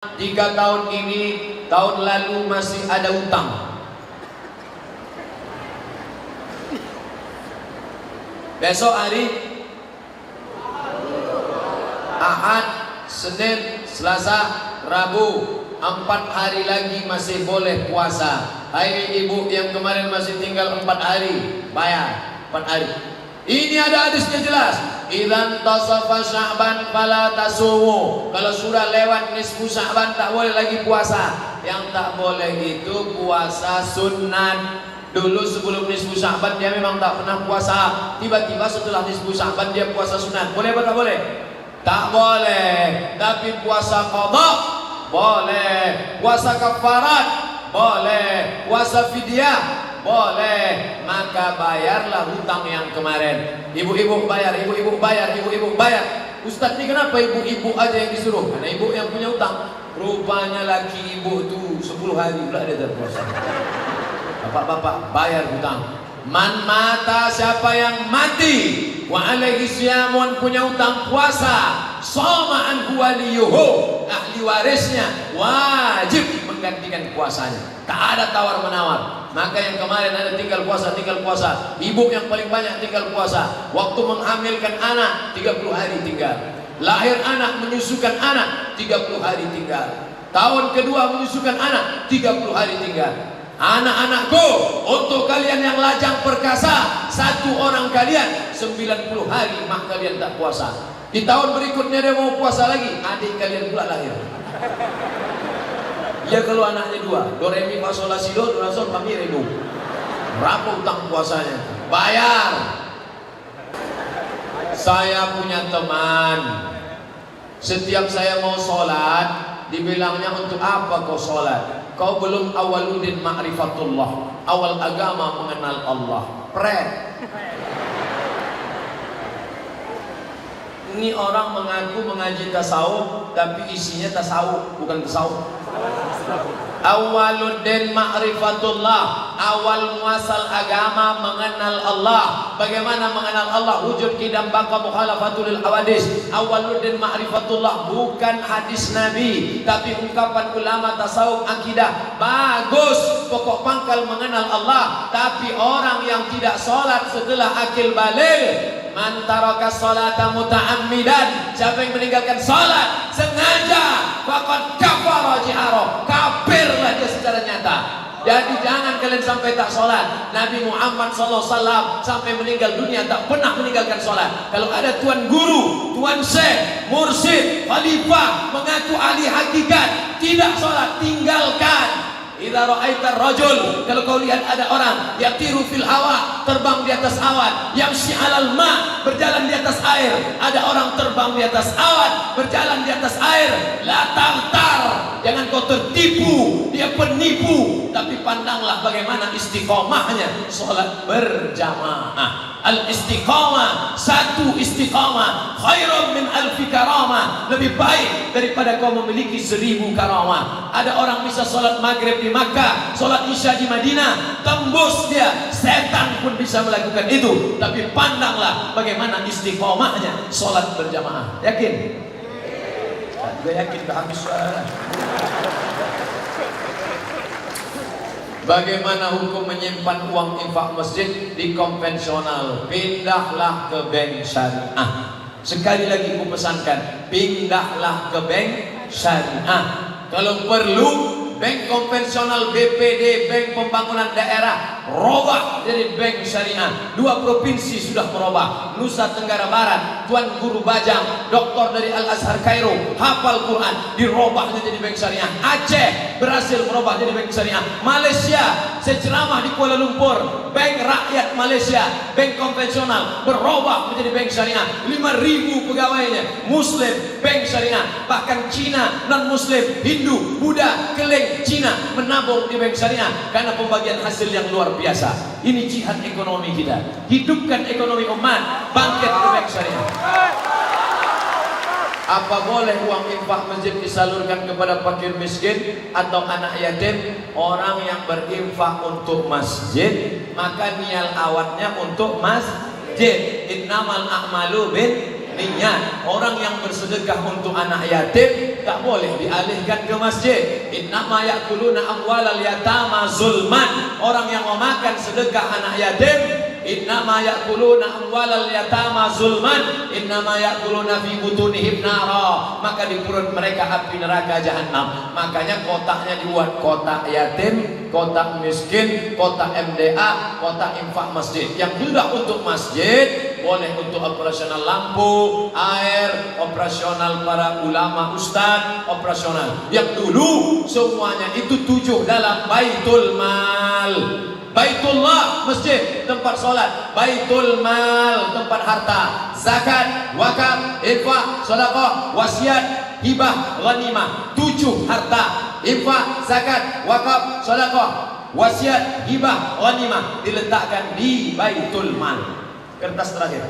3 tahun ini, tahun lalu masih ada utang. Besok hari Ahad, Senin, Selasa, Rabu, 4 hari lagi masih boleh puasa. Hai ibu yang kemarin masih tinggal 4 hari, bayar 4 hari. Ini ada hadisnya jelas. Idzan tasafa Sya'ban fala tasumu. Kalau sudah lewat nisfu Sya'ban tak boleh lagi puasa. Yang tak boleh itu puasa sunat. Dulu sebelum nisfu Sya'ban dia memang tak pernah puasa. Tiba-tiba setelah nisfu Sya'ban dia puasa sunat. Boleh apa tak boleh? Tak boleh. Tapi puasa qadha boleh. Puasa kafarat boleh. Puasa fidyah boleh. Maka bayarlah hutang yang kemarin. Ibu-ibu bayar, ibu-ibu bayar, ibu-ibu bayar. Ustaz ini kenapa ibu-ibu aja yang disuruh? Karena ibu yang punya hutang. Rupanya laki ibu tuh 10 hari pula dia terpuasa. Bapak-bapak bayar hutang. Man mata, siapa yang mati wa alaihi siyamun, punya hutang puasa, shoma anhu waliyuhu, ahli warisnya wajib menggantikan puasanya. Tak ada tawar menawar. Maka yang kemarin ada tinggal puasa, ibu yang paling banyak tinggal puasa. Waktu menghamilkan anak 30 hari tinggal. Lahir anak, menyusukan anak 30 hari tinggal. Tahun kedua menyusukan anak 30 hari tinggal. Anak-anakku, untuk kalian yang lajang perkasa, 1 orang kalian 90 hari mak kalian tak puasa. Di tahun berikutnya dia mau puasa lagi, adik kalian pula lahir. Ya kalau anaknya 2, do re mi fa sol la si do la sol fa mi re do. Berapa utang puasanya? Bayar. Saya punya teman, setiap saya mau sholat dibilangnya, untuk apa kau sholat? Kau belum awaludin ma'rifatullah, awal agama mengenal Allah. Pret. Ini orang mengaku mengaji tasawuf, tapi isinya tasawuf, bukan tasawuf. Awaluddin ma'rifatullah, awal muasal agama mengenal Allah. Bagaimana mengenal Allah? Wujud qidam baqa mukhalafatul awadis. Awaluddin ma'rifatullah bukan hadis Nabi, tapi ungkapan ulama tasawuf akidah. Bagus, pokok pangkal mengenal Allah. Tapi orang yang tidak sholat setelah akil baligh, man taraka sholata muta'ammidan, siapa yang meninggalkan sholat sengaja, faqad kafara jihara, kafirlah dia secara nyata. Jadi jangan kalian sampai tak sholat. Nabi Muhammad SAW sampai meninggal dunia tak pernah meninggalkan sholat. Kalau ada tuan guru, tuan syekh, mursyid, khalifah mengaku ahli hakikat tidak sholat, tinggalkan. Idza ra'aita rajul, kalau kau lihat ada orang yatiru fil hawa, terbang di atas awan, yamshi 'alal ma, berjalan di atas air, ada orang terbang di atas awan, berjalan di atas air, la tartar, jangan kau tertipu, dia penipu, tapi pandanglah bagaimana istiqomahnya salat berjamaah. Al istiqamah, 1 istiqamah khairun min alfi karamah, lebih baik daripada kau memiliki 1000 karamah. Ada orang bisa sholat maghrib di Makkah, sholat isya di Madinah, tembus dia, setan pun bisa melakukan itu. Tapi pandanglah bagaimana istiqamahnya sholat berjamaah. Yakin? Tidak yakin dah habis suara. Bagaimana hukum menyimpan uang infak masjid di konvensional? Pindahlah ke bank syariah. Sekali lagi ku pesankan, pindahlah ke bank syariah. Kalau perlu bank konvensional, BPD, bank pembangunan daerah, robah jadi bank syariah. 2 provinsi sudah merubah. Nusa Tenggara Barat, Tuan Guru Bajang, doktor dari Al Azhar Kairo, hafal Quran, dirobah jadi bank syariah. Aceh berhasil merubah jadi bank syariah. Malaysia, saya ceramah di Kuala Lumpur, bank rakyat Malaysia, bank konvensional berubah menjadi bank syariah. 5.000 pegawainya Muslim, bank syariah. Bahkan Cina, non Muslim, Hindu, Buddha, Keleng, Cina menabung di bank syariah karena pembagian hasil yang luar biasa. Ini jihad ekonomi kita, hidupkan ekonomi umat, bangkit ke bank syariah. Apa boleh uang infak masjid disalurkan kepada fakir miskin atau anak yatim? Orang yang berinfak untuk masjid, maka niat awatnya untuk masjid. Innamal a'malu bin niat. Orang yang bersedekah untuk anak yatim, tak boleh dialihkan ke masjid. Innama ya'kuluna amwalal yatama zulman. Orang yang memakan sedekah anak yatim, innama ya'kuluna amwalal yatama zulman, innama ya'kuluna fi butunihim nara. Maka di perut mereka api neraka jahanam. Makanya kotaknya dibuat kotak yatim, kotak miskin, kotak MDA, kotak infak masjid. Yang sudah untuk masjid boleh untuk operasional lampu, air, operasional para ulama, ustaz, operasional. Yang dulu semuanya itu 7 dalam baitul mal. Baitullah, masjid, tempat solat. Baitul mal, tempat harta. Zakat, wakaf, infak, sedekah, wasiat, hibah, ghanimah. 7 harta. Infak, zakat, wakaf, sedekah, wasiat, hibah, ghanimah diletakkan di baitul mal. Kertas terakhir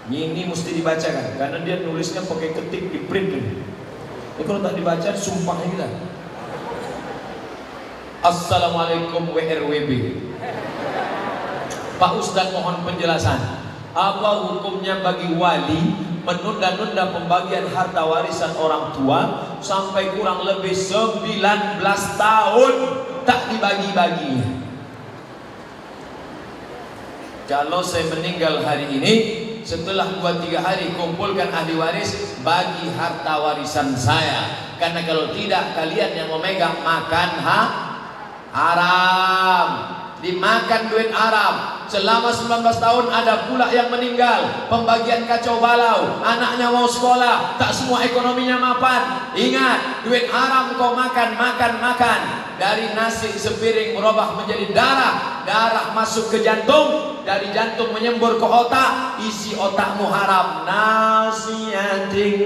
ini mesti dibacakan karena dia nulisnya pakai ketik di print ini. Kalau tak dibaca sumpahnya kita. Assalamualaikum WRWB. Pak Ustadz mohon penjelasan. Apa hukumnya bagi wali menunda-nunda pembagian harta warisan orang tua sampai kurang lebih 19 tahun tak dibagi-bagi? Kalau saya meninggal hari ini, setelah 2-3 hari kumpulkan ahli waris, bagi harta warisan saya. Karena kalau tidak, kalian yang memegang makan haram, dimakan duit haram. Selama 19 tahun ada pula yang meninggal, pembagian kacau balau, anaknya mau sekolah, tak semua ekonominya mapan. Ingat, duit haram kau makan. Dari nasi sepiring berubah menjadi darah, darah masuk ke jantung, dari jantung menyembur ke otak, isi otakmu haram. Nasiyatin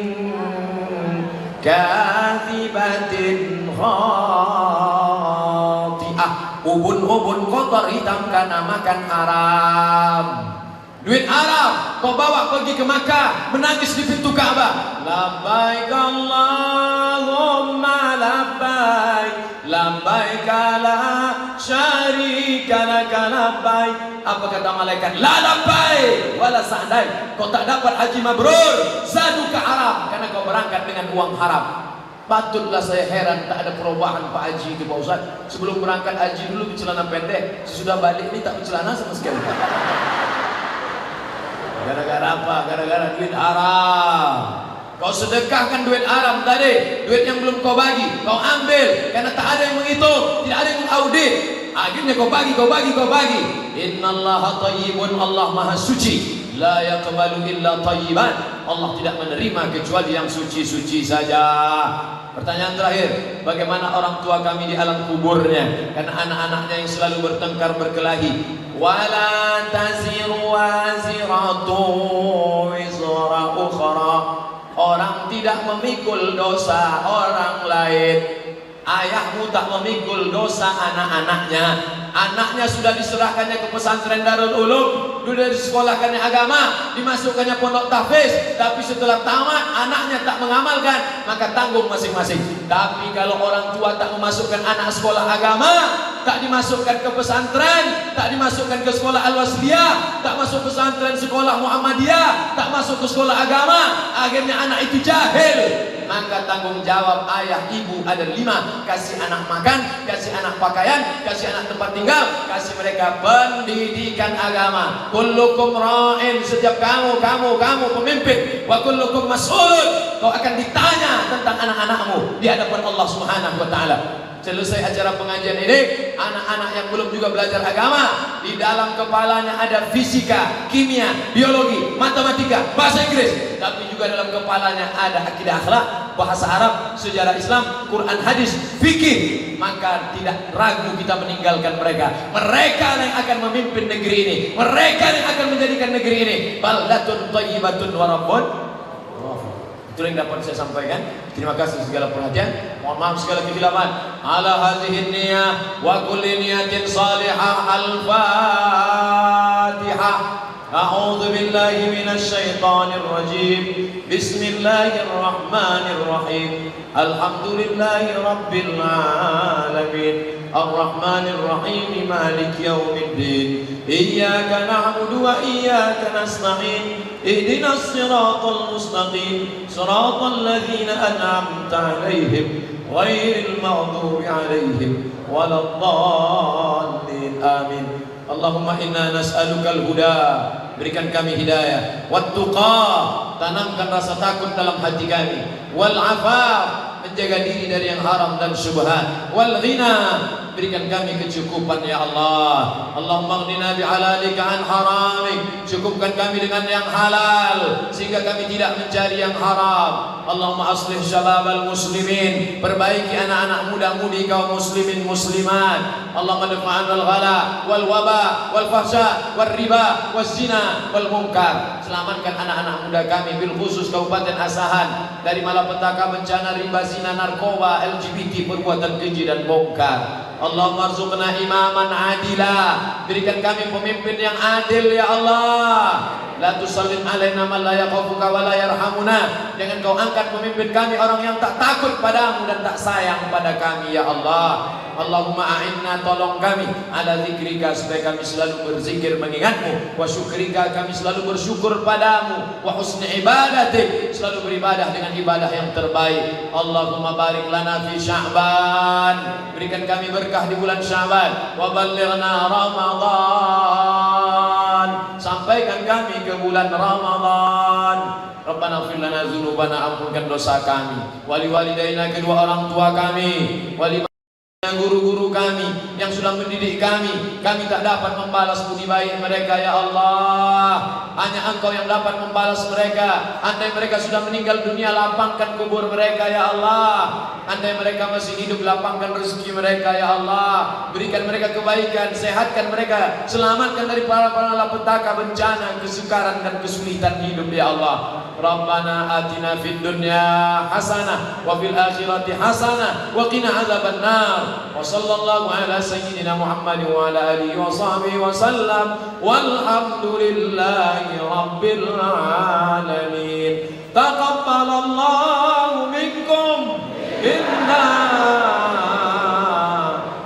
kathibatin khati'ah. Ubun-ubun kotor hitam karena makan haram. Duit haram kau bawa pergi ke Makkah, menangis di pintu Ka'bah. Labbaik Allahumma labbaik, labbaik la syarika laka labbaik. Apa kata malaikat? La labbaik wala sa'daik. Kau tak dapat haji mabrur, zaduka haram, karena kau berangkat dengan uang haram. Patutlah saya heran tak ada perubahan Pak Haji itu Pak Ustaz. Sebelum berangkat haji dulu bercelana pendek, sesudah balik ini tak bercelana sama sekali. Gara-gara apa? Gara-gara duit haram. Kau sedekahkan duit haram tadi, duit yang belum kau bagi, kau ambil karena tak ada yang menghitung, tidak ada yang mengaudit. Akhirnya kau bagi. Innallaha thayyibun, Allah maha suci. La yaqbalu illa thayyiban. Allah tidak menerima kecuali yang suci-suci saja. Pertanyaan terakhir, bagaimana orang tua kami di alam kuburnya? Karena anak-anaknya yang selalu bertengkar berkelahi. Wala taziru waziratu wizra ukhra. Orang tidak memikul dosa orang lain. Ayahmu tak memikul dosa anak-anaknya. Anaknya sudah diserahkannya ke pesantren Darul Ulum, sudah disekolahkannya agama, dimasukkannya pondok tahfiz, tapi setelah tamat anaknya tak mengamalkan, maka tanggung masing-masing. Tapi kalau orang tua tak memasukkan anak sekolah agama, tak dimasukkan ke pesantren, tak dimasukkan ke sekolah Al-Wasliyah, tak masuk pesantren sekolah Muhammadiyah, tak masuk ke sekolah agama, akhirnya anak itu jahil. Maka tanggung jawab ayah ibu ada 5. Kasih anak makan, kasih anak pakaian, kasih anak tempat tinggal, kasih mereka pendidikan agama. Kullukum ra'in, setiap kamu pemimpin. Wa kullukum mas'ulun, kau akan ditanya tentang anak-anakmu di hadapan Allah Subhanahu wa taala. Selesai acara pengajian ini, anak-anak yang belum juga belajar agama, di dalam kepalanya ada fisika, kimia, biologi, matematika, bahasa Inggris, tapi juga dalam kepalanya ada akidah akhlak, bahasa Arab, sejarah Islam, Quran, hadis, fikih. Maka tidak ragu kita meninggalkan mereka. Mereka yang akan memimpin negeri ini, mereka yang akan menjadikan negeri ini baldatun thayyibatun wa rabbun. Itu yang dapat saya sampaikan. Terima kasih segala perhatian. Mohon maaf segala kekhilafan. Ala hadhihi niyyah wa kulli niyatin salihah. Al-Fatihah. A'udzu billahi minasy syaithanir rajim. Bismillahirrahmanirrahim. Alhamdulillahi rabbil alamin. Ar-Rahmanir Rahim, Maliki Yaumiddin. Iyyaka na'budu wa iyyaka nasta'in. Ihdinas siratal mustaqim, siratal ladzina an'amta 'alaihim ghairil maghdubi 'alaihim waladdallin. Amin. Allahumma inna nas'alukal huda, berikan kami hidayah, wat-tuqa, tanamkan rasa takut dalam hati kami, wal afaf, menjaga diri dari yang haram dan syubhat, wal ghina, berikan kami kecukupan ya Allah. Allahumma aghnina bihalalika an haramik, cukupkan kami dengan yang halal sehingga kami tidak mencari yang haram. Allahumma aslih syababal muslimin, perbaiki anak-anak muda-mudi kaum muslimin muslimat. Allahumma dafa'anal ghala wal waba wal fahsya wal riba wal zina wal munkar. Selamatkan anak-anak muda kami bil khusus Kabupaten Asahan dari malapetaka, bencana, riba, zina, narkoba, LGBT, perbuatan keji dan bongkar. Allahumma arzuqna imaman adila, berikan kami pemimpin yang adil ya Allah. La tusallim alaina man la yakhafuka wa la yarhamuna, jangan kau angkat pemimpin kami orang yang tak takut padamu dan tak sayang pada kami ya Allah. Allahumma a'inna, tolong kami ala zikrika, supaya kami selalu berzikir mengingatmu, wa syukrika, kami selalu bersyukur padamu, wa husni ibadatik, selalu beribadah dengan ibadah yang terbaik. Allahumma barik lana fi Sya'ban, berikan kami berkah di bulan Sya'ban, wa ballighna Ramadan, sampaikan kami ke bulan Ramadan. Rabbana ighfir lana dzunubana, ampunkan dosa kami, wali walidaina, kedua orang tua kami, wali guru-guru kami yang sudah mendidik kami. Kami tak dapat membalas budi baik mereka ya Allah, hanya Engkau yang dapat membalas mereka. Andai mereka sudah meninggal dunia, lapangkan kubur mereka ya Allah. Andai mereka masih hidup, lapangkan rezeki mereka ya Allah. Berikan mereka kebaikan, sehatkan mereka, selamatkan dari para malapetaka, bencana, kesukaran dan kesulitan hidup ya Allah. Rabbana atina fid dunya hasanah wa fil akhirati hasanah wa qina adzabannar. Wa sallallahu ala sayyidina Muhammad wa ala alihi wa sahbihi wa sallam, walhamdulillahi rabbil alamin. Taqabbalallahu minkum inna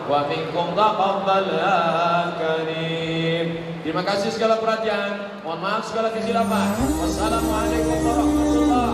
wa minkum taqabbal ya karim. Terima kasih segala perhatian, mohon maaf segala kesilapan. Wassalamualaikum warahmatullahi wabarakatuh.